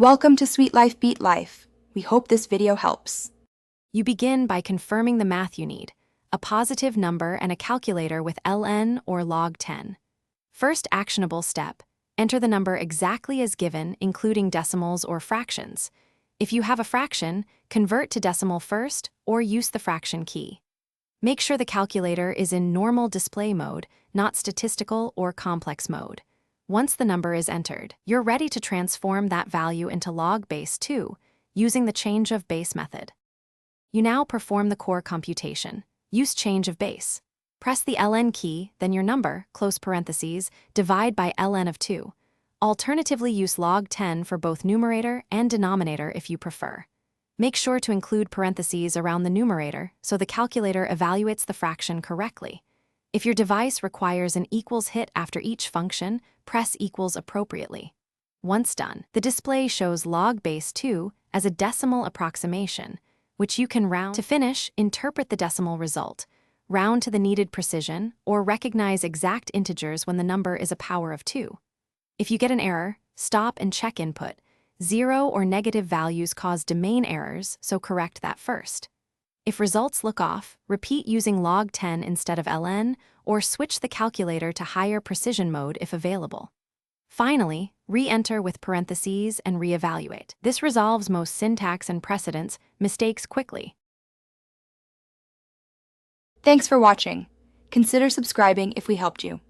Welcome to Sweet Life Beat Life. We hope this video helps. You begin by confirming the math you need, a positive number and a calculator with ln or log 10. First actionable step, enter the number exactly as given, including decimals or fractions. If you have a fraction, convert to decimal first or use the fraction key. Make sure the calculator is in normal display mode, not statistical or complex mode. Once the number is entered, you're ready to transform that value into log base 2 using the change of base method. You now perform the core computation. Use change of base. Press the ln key, then your number, close parentheses, divide by ln of 2. Alternatively, use log 10 for both numerator and denominator if you prefer. Make sure to include parentheses around the numerator so the calculator evaluates the fraction correctly. If your device requires an equals hit after each function, press equals appropriately. Once done, the display shows log base 2 as a decimal approximation, which you can round. To finish, interpret the decimal result, round to the needed precision, or recognize exact integers when the number is a power of 2. If you get an error, stop and check input. 0 or negative values cause domain errors, so correct that first. If results look off, repeat using log 10 instead of ln, or switch the calculator to higher precision mode if available. Finally, re-enter with parentheses and re-evaluate. This resolves most syntax and precedence mistakes quickly. Thanks for watching. Consider subscribing if we helped you.